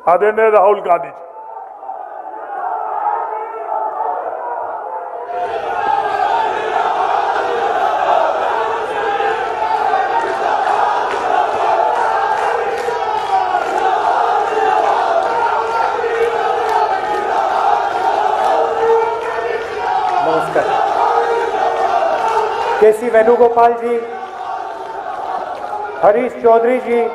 आदरणीय राहुल गांधी जी। नमस्कार। केसी वेणुगोपाल जी, हरीश चौधरी जी,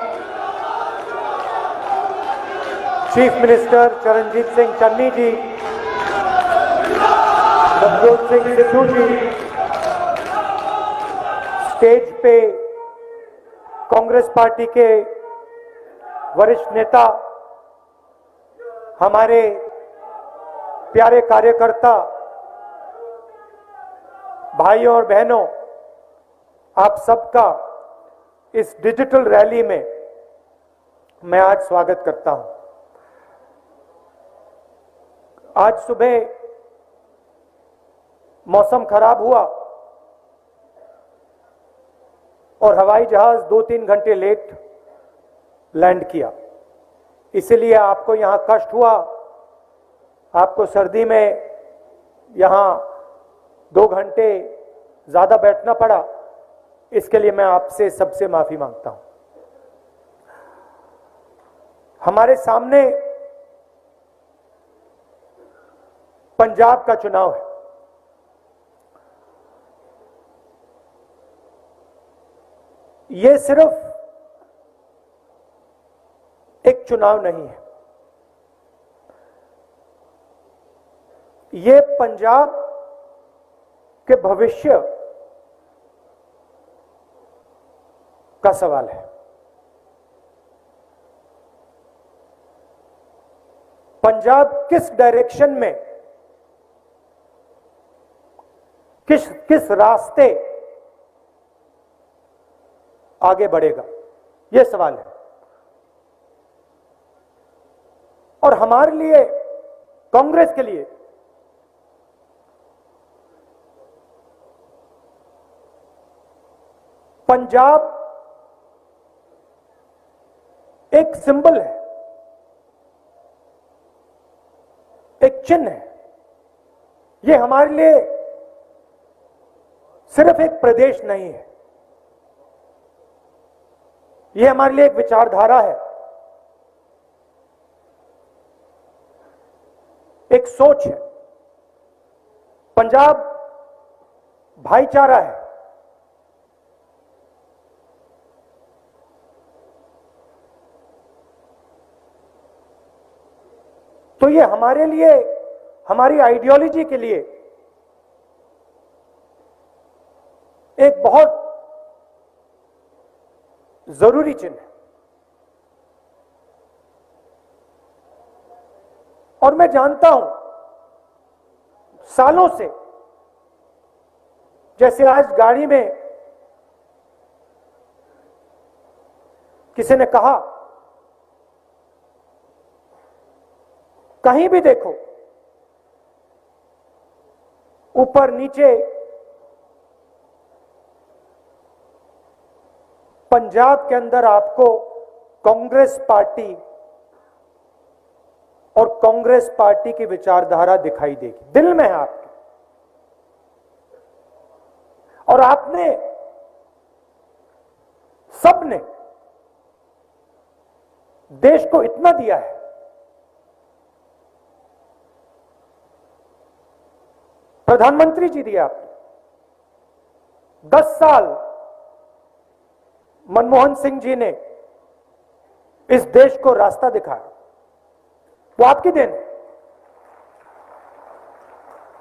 chief minister Charanjit Singh Channi जी, नवजोत सिंह सिद्धू जी, stage पे कांग्रेस पार्टी के वरिष्ठ नेता, हमारे प्यारे कार्यकर्ता, भाइयों और बहनों, आप सबका इस डिजिटल रैली में मैं आज स्वागत करता हूं। आज सुबह मौसम खराब हुआ और हवाई जहाज 2-3 घंटे लेट लैंड किया, इसलिए आपको यहां कष्ट हुआ, आपको सर्दी में यहां 2 घंटे ज्यादा बैठना पड़ा। इसके लिए मैं आपसे सबसे माफी मांगता हूं। हमारे सामने पंजाब का चुनाव है। यह सिर्फ एक चुनाव नहीं है, यह पंजाब के भविष्य का सवाल है। पंजाब किस डायरेक्शन में, किस रास्ते आगे बढ़ेगा, यह सवाल है। और हमारे लिए, कांग्रेस के लिए, पंजाब एक सिंबल है, एक चिन्ह है। यह हमारे लिए सिर्फ एक प्रदेश नहीं है, यह हमारे लिए एक विचारधारा है, एक सोच है। पंजाब भाईचारा है, तो ये हमारे लिए, हमारी आइडियोलॉजी के लिए एक बहुत जरूरी चिन्ह है। और मैं जानता हूं सालों से, जैसे आज गाड़ी में किसी ने कहा, कहीं भी देखो, ऊपर नीचे पंजाब के अंदर आपको कांग्रेस पार्टी और कांग्रेस पार्टी की विचारधारा दिखाई देगी, दिल में है आपके। और आपने, सबने देश को इतना दिया है, प्रधानमंत्री जी दिया आपने, 10 साल मनमोहन सिंह जी ने इस देश को रास्ता दिखाया, वो आपकी देन है।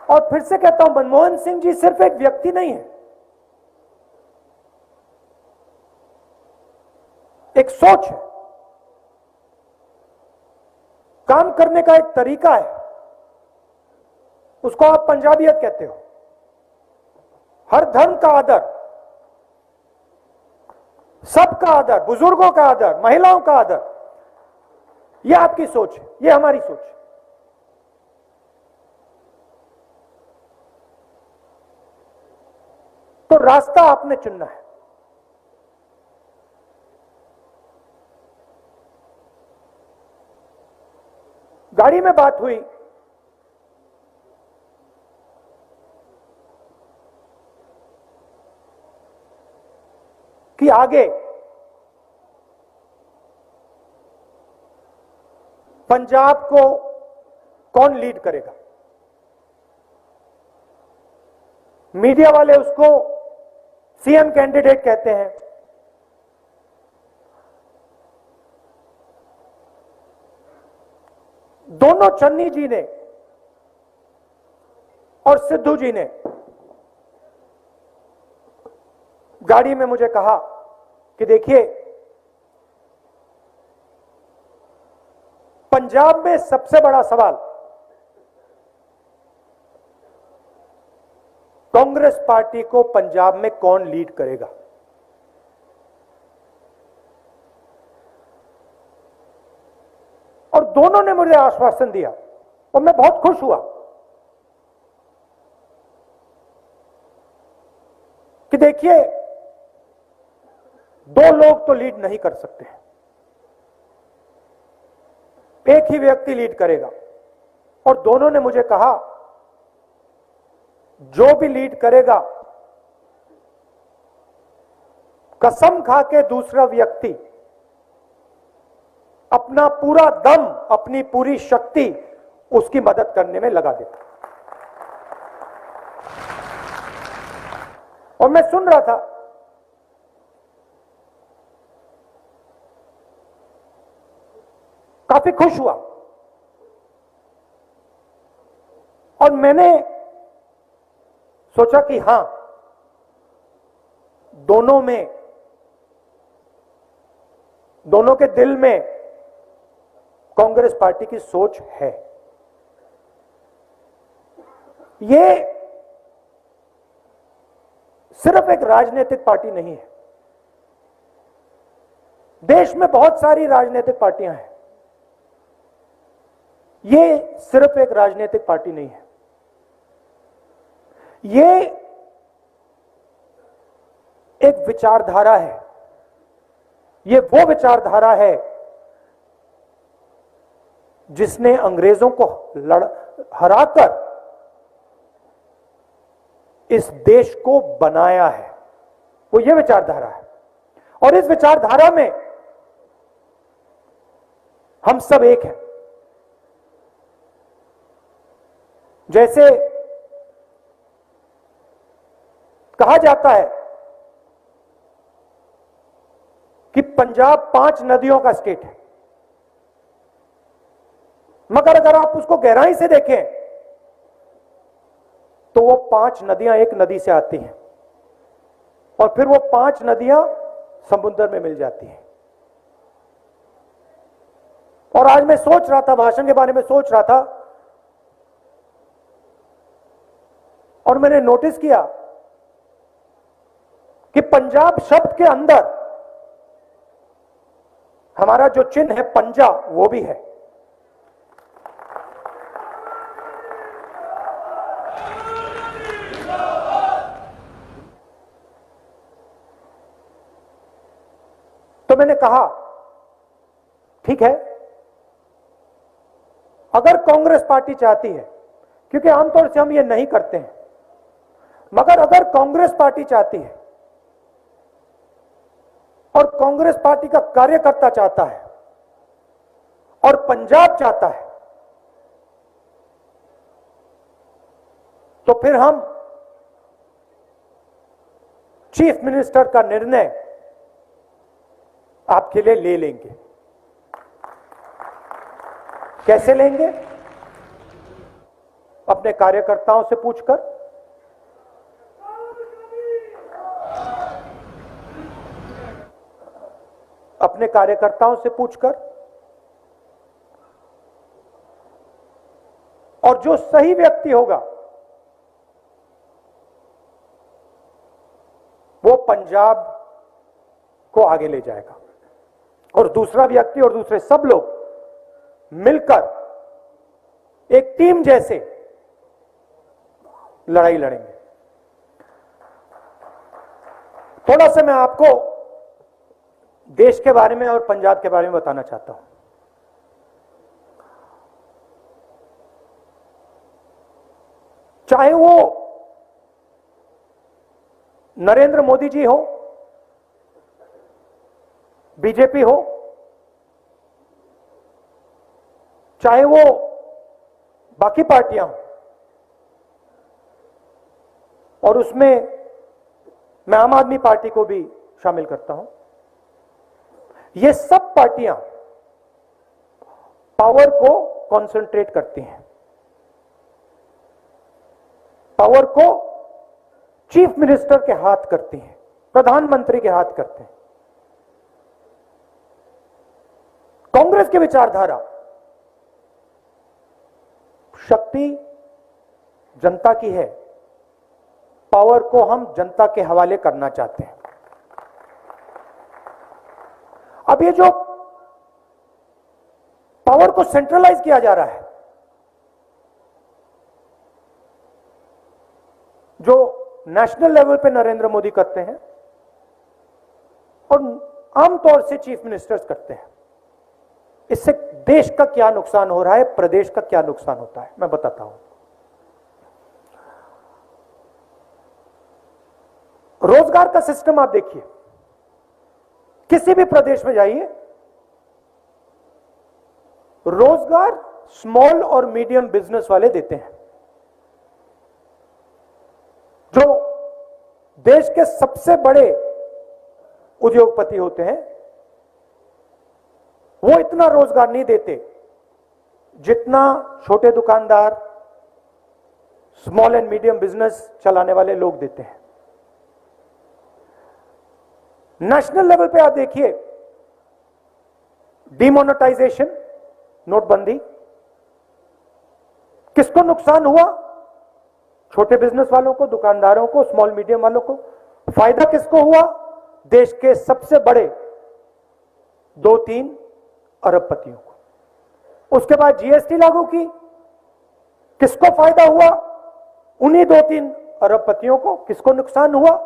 और फिर से कहता हूं, मनमोहन सिंह जी सिर्फ एक व्यक्ति नहीं है, एक सोच है, काम करने का एक तरीका है, उसको आप पंजाबियत कहते हो। हर धर्म का आदर, सबका आदर, बुजुर्गों का आदर, महिलाओं का आदर, यह आपकी सोच है, यह हमारी सोच है। तो रास्ता आपने चुनना है। गाड़ी में बात हुई कि आगे पंजाब को कौन लीड करेगा। मीडिया वाले उसको सीएम कैंडिडेट कहते हैं, दोनों चन्नी जी ने और सिद्धू जी ने गाड़ी में मुझे कहा कि देखिए, पंजाब में सबसे बड़ा सवाल कांग्रेस पार्टी को पंजाब में कौन लीड करेगा। और दोनों ने मुझे आश्वासन दिया और मैं बहुत खुश हुआ कि देखिए, दो लोग तो लीड नहीं कर सकते, एक ही व्यक्ति लीड करेगा। और दोनों ने मुझे कहा, जो भी लीड करेगा, कसम खा के दूसरा व्यक्ति अपना पूरा दम, अपनी पूरी शक्ति उसकी मदद करने में लगा देता। और मैं सुन रहा था, काफी खुश हुआ। और मैंने सोचा कि हां, दोनों के दिल में कांग्रेस पार्टी की सोच है। ये सिर्फ एक राजनीतिक पार्टी नहीं है, देश में बहुत सारी राजनीतिक पार्टियां हैं। ये सिर्फ एक राजनीतिक पार्टी नहीं है, ये एक विचारधारा है। ये वो विचारधारा है जिसने अंग्रेजों को हराकर इस देश को बनाया है, वो ये विचारधारा है। और इस विचारधारा में हम सब एक हैं। जैसे कहा जाता है कि पंजाब 5 नदियों का स्टेट है, मगर अगर आप उसको गहराई से देखें तो वो 5 नदियां एक नदी से आती हैं और फिर वो 5 नदियां समुद्र में मिल जाती हैं। और आज मैं सोच रहा था, भाषण के बारे में सोच रहा था, और मैंने नोटिस किया कि पंजाब शब्द के अंदर हमारा जो चिन्ह है पंजा, वो भी है। तो मैंने कहा, ठीक है, अगर कांग्रेस पार्टी चाहती है, क्योंकि आमतौर से हम ये नहीं करते हैं, मगर अगर कांग्रेस पार्टी चाहती है और कांग्रेस पार्टी का कार्यकर्ता चाहता है और पंजाब चाहता है, तो फिर हम चीफ मिनिस्टर का निर्णय आपके लिए ले लेंगे। कैसे लेंगे? अपने कार्यकर्ताओं से पूछकर, अपने कार्यकर्ताओं से पूछकर, और जो सही व्यक्ति होगा वो पंजाब को आगे ले जाएगा और दूसरा व्यक्ति और दूसरे सब लोग मिलकर एक टीम जैसे लड़ाई लड़ेंगे। थोड़ा सा मैं आपको देश के बारे में और पंजाब के बारे में बताना चाहता हूं। चाहे वो नरेंद्र मोदी जी हो, बीजेपी हो, चाहे वो बाकी पार्टियां हो, और उसमें मैं आम आदमी पार्टी को भी शामिल करता हूं, ये सब पार्टियां पावर को कंसंट्रेट करती हैं, पावर को चीफ मिनिस्टर के हाथ करती हैं, प्रधानमंत्री के हाथ करते हैं। कांग्रेस की विचारधारा, शक्ति जनता की है, पावर को हम जनता के हवाले करना चाहते हैं। अब ये जो पावर को सेंट्रलाइज किया जा रहा है, जो नेशनल लेवल पे नरेंद्र मोदी करते हैं और आमतौर से चीफ मिनिस्टर्स करते हैं, इससे देश का क्या नुकसान हो रहा है, प्रदेश का क्या नुकसान होता है, मैं बताता हूं। रोजगार का सिस्टम आप देखिए, किसी भी प्रदेश में जाइए, रोजगार स्मॉल और मीडियम बिजनेस वाले देते हैं। जो देश के सबसे बड़े उद्योगपति होते हैं, वो इतना रोजगार नहीं देते जितना छोटे दुकानदार, स्मॉल एंड मीडियम बिजनेस चलाने वाले लोग देते हैं। नेशनल लेवल पे आप देखिए, डिमोनेटाइजेशन, नोटबंदी, किसको नुकसान हुआ? छोटे बिजनेस वालों को, दुकानदारों को, स्मॉल मीडियम वालों को। फायदा किसको हुआ? देश के सबसे बड़े 2-3 अरबपतियों को। उसके बाद जीएसटी लागू की, किसको फायदा हुआ? उन्हीं 2-3 अरबपतियों को। किसको नुकसान हुआ?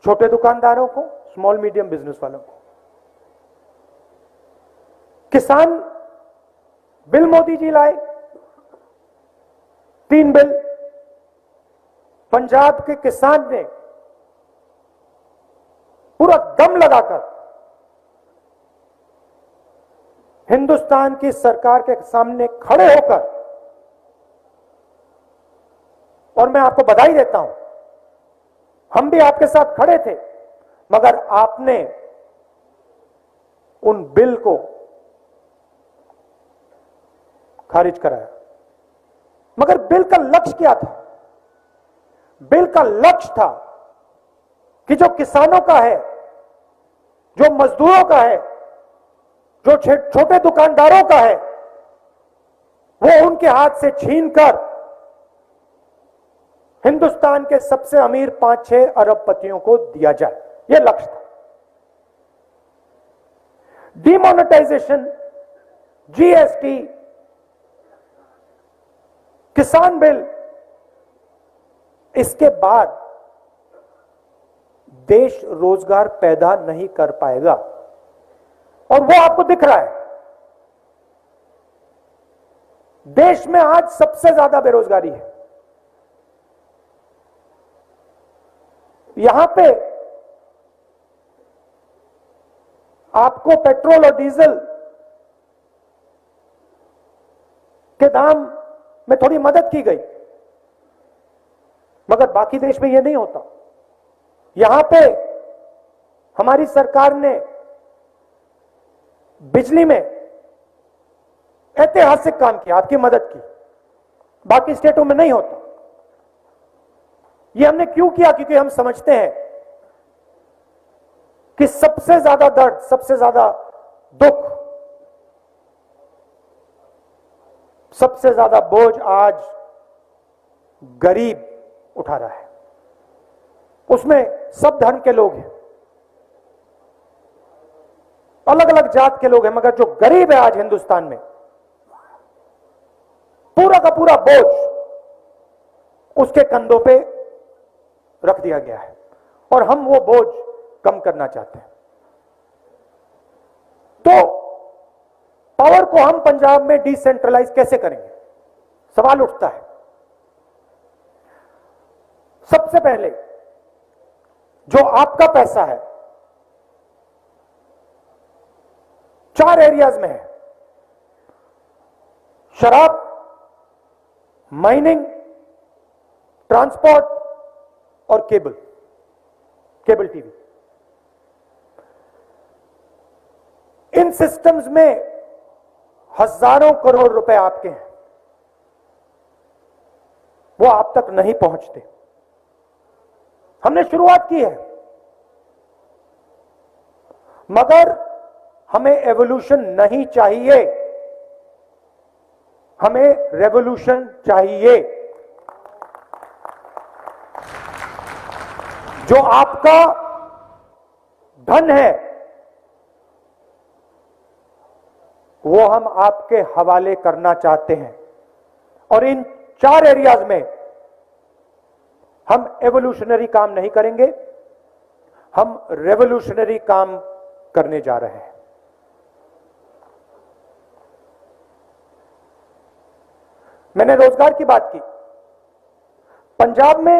छोटे दुकानदारों को, स्मॉल मीडियम बिजनेस वालों को। किसान बिल मोदी जी लाए, 3 बिल। पंजाब के किसान ने पूरा दम लगाकर हिंदुस्तान की सरकार के सामने खड़े होकर, और मैं आपको बधाई देता हूं, हम भी आपके साथ खड़े थे, मगर आपने उन बिल को खारिज कराया। मगर बिल का लक्ष्य क्या था? बिल का लक्ष्य था कि जो किसानों का है, जो मजदूरों का है, जो छोटे दुकानदारों का है, वो उनके हाथ से छीनकर हिंदुस्तान के सबसे अमीर 5-6 अरबपतियों को दिया जाए। यह लक्ष्य था। डिमोनेटाइजेशन, जीएसटी, किसान बिल, इसके बाद देश रोजगार पैदा नहीं कर पाएगा, और वो आपको दिख रहा है। देश में आज सबसे ज्यादा बेरोजगारी है। यहां पे आपको पेट्रोल और डीजल के दाम में थोड़ी मदद की गई, मगर बाकी देश में यह नहीं होता। यहां पे हमारी सरकार ने बिजली में ऐतिहासिक काम किया, आपकी मदद की, बाकी स्टेटों में नहीं होता। यह हमने क्यों किया? क्योंकि हम समझते हैं कि सबसे ज्यादा दर्द, सबसे ज्यादा दुख, सबसे ज्यादा बोझ आज गरीब उठा रहा है। उसमें सब धर्म के लोग हैं, अलग अलग जात के लोग हैं, मगर जो गरीब है आज हिंदुस्तान में, पूरा का पूरा बोझ उसके कंधों पे रख दिया गया है, और हम वो बोझ कम करना चाहते हैं। तो पावर को हम पंजाब में डिसेंट्रलाइज कैसे करेंगे? सवाल उठता है। सबसे पहले जो आपका पैसा है 4 एरियाज में है: शराब, माइनिंग, ट्रांसपोर्ट और केबल टीवी। इन सिस्टम्स में हजारों करोड़ रुपए आपके हैं, वो आप तक नहीं पहुंचते। हमने शुरुआत की है, मगर हमें एवोल्यूशन नहीं चाहिए, हमें रेवोल्यूशन चाहिए। जो आपका धन है वो हम आपके हवाले करना चाहते हैं, और इन 4 एरियाज में हम एवोल्यूशनरी काम नहीं करेंगे, हम रेवोल्यूशनरी काम करने जा रहे हैं। मैंने रोजगार की बात की। पंजाब में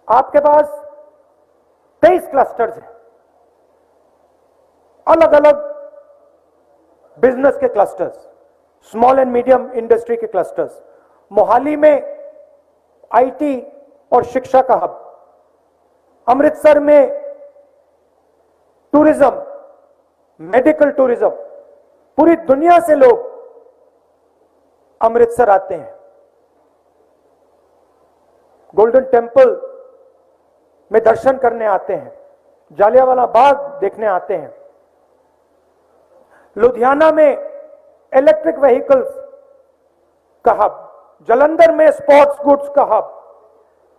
आपके पास 23 क्लस्टर्स हैं, अलग अलग बिजनेस के clusters, small and medium industry के क्लस्टर्स। मोहाली में आईटी और शिक्षा का हब, अमृतसर में टूरिज्म, मेडिकल टूरिज्म, पूरी दुनिया से लोग अमृतसर आते हैं। गोल्डन टेम्पल में दर्शन करने आते हैं, जालियांवाला बाग देखने आते हैं। लुधियाना में इलेक्ट्रिक व्हीकल्स का हब, जलंधर में स्पोर्ट्स गुड्स का हब,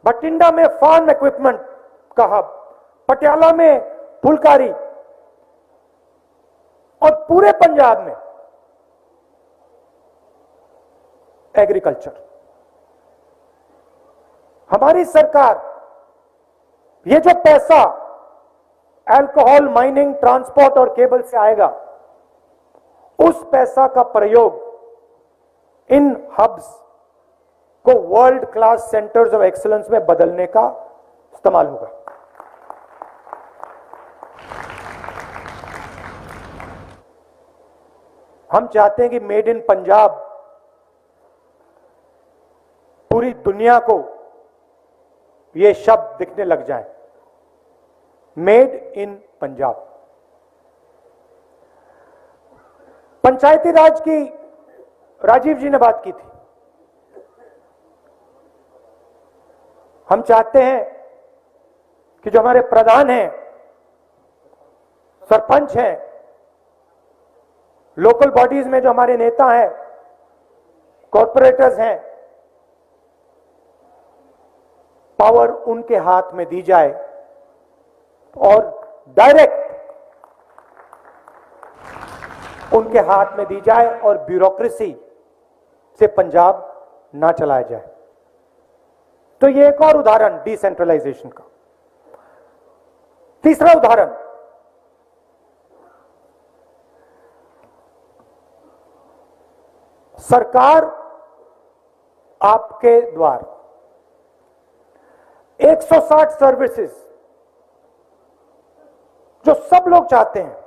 बठिंडा में फार्म इक्विपमेंट का हब, पटियाला में फुलकारी, और पूरे पंजाब में एग्रीकल्चर। हमारी सरकार ये जो पैसा अल्कोहल, माइनिंग, ट्रांसपोर्ट और केबल से आएगा, उस पैसा का प्रयोग इन हब्स को world class centres of excellence में बदलने का इस्तेमाल होगा। हम चाहते हैं कि मेड इन पंजाब पूरी दुनिया को ये शब्द दिखने लग जाए, मेड इन पंजाब। पंचायती राज की राजीव जी ने बात की थी। हम चाहते हैं कि जो हमारे प्रधान हैं, सरपंच हैं, लोकल बॉडीज में जो हमारे नेता हैं, कॉर्पोरेटर्स हैं, पावर उनके हाथ में दी जाए और डायरेक्ट उनके हाथ में दी जाए, और ब्यूरोक्रेसी से पंजाब ना चलाया जाए। तो ये एक और उदाहरण डिसेंट्रलाइजेशन का। तीसरा उदाहरण, सरकार आपके द्वार 160 सर्विसेज जो सब लोग चाहते हैं,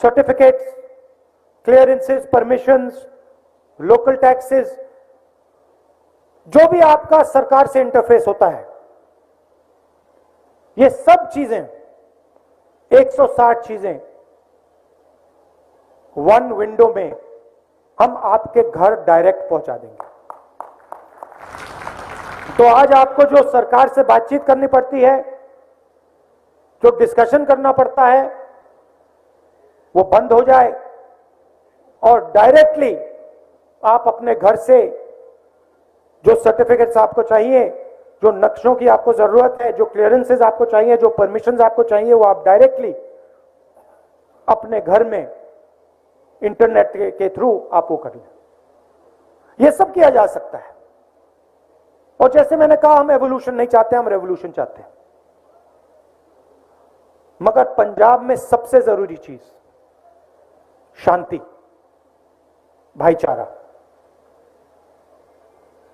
certificates, clearances, permissions, local taxes, जो भी आपका सरकार से इंटरफेस होता है, ये सब चीजें 160 चीजें वन विंडो में हम आपके घर डायरेक्ट पहुंचा देंगे। तो आज आपको जो सरकार से बातचीत करनी पड़ती है, जो डिस्कशन करना पड़ता है, वो बंद हो जाए और डायरेक्टली आप अपने घर से जो सर्टिफिकेट्स आपको चाहिए, जो नक्शों की आपको जरूरत है, जो क्लियरेंसेस आपको चाहिए, जो परमिशंस आपको चाहिए, वो आप डायरेक्टली अपने घर में इंटरनेट के थ्रू आप वो कर लें। ये सब किया जा सकता है। और जैसे मैंने कहा, हम एवोल्यूशन नहीं चाहते, हम रेवोल्यूशन चाहते हैं। मगर पंजाब में सबसे जरूरी चीज शांति, भाईचारा।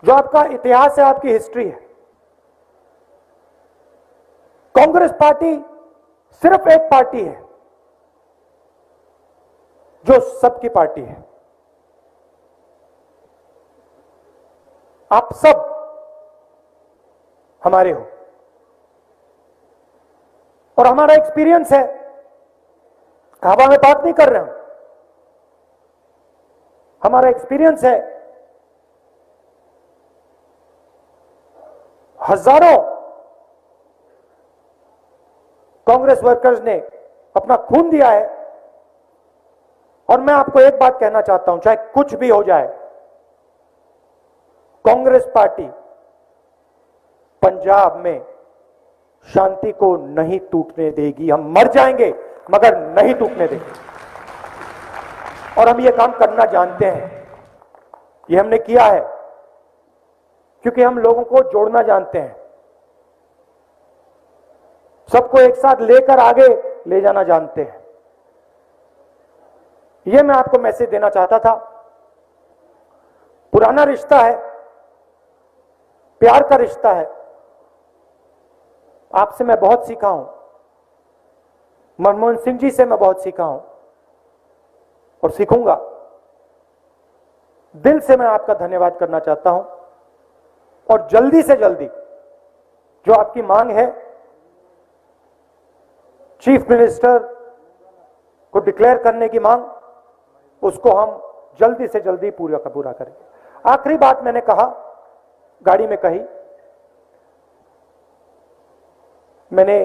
जो आपका इतिहास है, आपकी हिस्ट्री है। कांग्रेस पार्टी सिर्फ एक पार्टी है जो सबकी पार्टी है। आप सब हमारे हो और हमारा एक्सपीरियंस है, हवा में बात नहीं कर रहे हम, हमारा एक्सपीरियंस है। हजारों कांग्रेस वर्कर्स ने अपना खून दिया है और मैं आपको एक बात कहना चाहता हूं, चाहे कुछ भी हो जाए, कांग्रेस पार्टी पंजाब में शांति को नहीं टूटने देगी। हम मर जाएंगे मगर नहीं टूटने देंगे और हम ये काम करना जानते हैं। ये हमने किया है क्योंकि हम लोगों को जोड़ना जानते हैं, सबको एक साथ लेकर आगे ले जाना जानते हैं। यह मैं आपको मैसेज देना चाहता था। पुराना रिश्ता है, प्यार का रिश्ता है। आपसे मैं बहुत सीखा हूं, मनमोहन सिंह जी से मैं बहुत सीखा हूं और सीखूंगा। दिल से मैं आपका धन्यवाद करना चाहता हूं और जल्दी से जल्दी जो आपकी मांग है, चीफ मिनिस्टर को डिक्लेयर करने की मांग, उसको हम जल्दी से जल्दी पूरा का पूरा करेंगे। आखिरी बात मैंने कहा, गाड़ी में कही, मैंने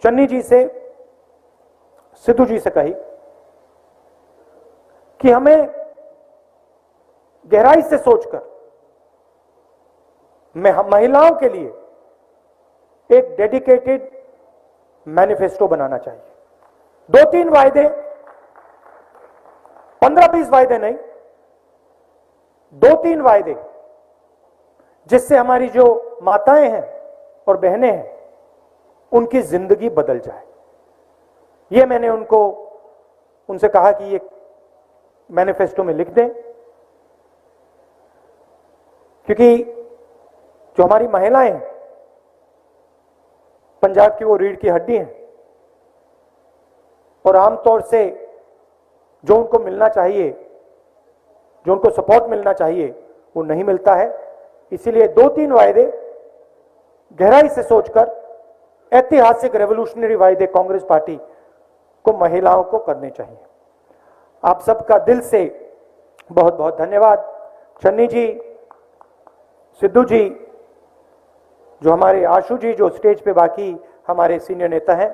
चन्नी जी से, सिद्धू जी से कही कि हमें गहराई से सोचकर महिलाओं के लिए एक डेडिकेटेड मैनिफेस्टो बनाना चाहिए। 2-3 वायदे, 15-20 वायदे नहीं, 2-3 वायदे, जिससे हमारी जो माताएं हैं और बहनें हैं उनकी जिंदगी बदल जाए। ये मैंने उनसे कहा कि ये मैनिफेस्टो में लिख दें, क्योंकि जो हमारी महिलाएं हैं पंजाब की वो रीढ़ की हड्डी हैं और आमतौर से जो उनको मिलना चाहिए, जो उनको सपोर्ट मिलना चाहिए, वो नहीं मिलता है। इसीलिए 2-3 वायदे गहराई से सोचकर, ऐतिहासिक रेवोल्यूशनरी वायदे कांग्रेस पार्टी को महिलाओं को करने चाहिए। आप सबका दिल से बहुत बहुत धन्यवाद। चन्नी जी, सिद्धू जी, जो हमारे आशु जी, जो स्टेज पे बाकी हमारे सीनियर नेता हैं,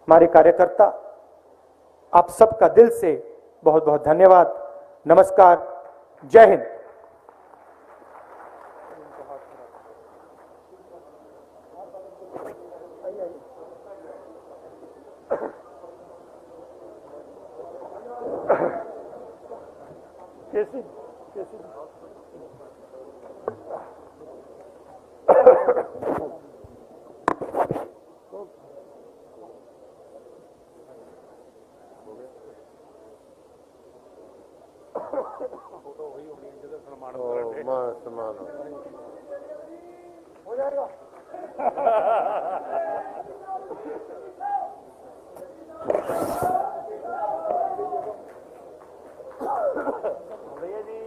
हमारे कार्यकर्ता, आप सबका दिल से बहुत बहुत धन्यवाद। नमस्कार, जय हिंद। कैसी हो जाएगा। भैया जी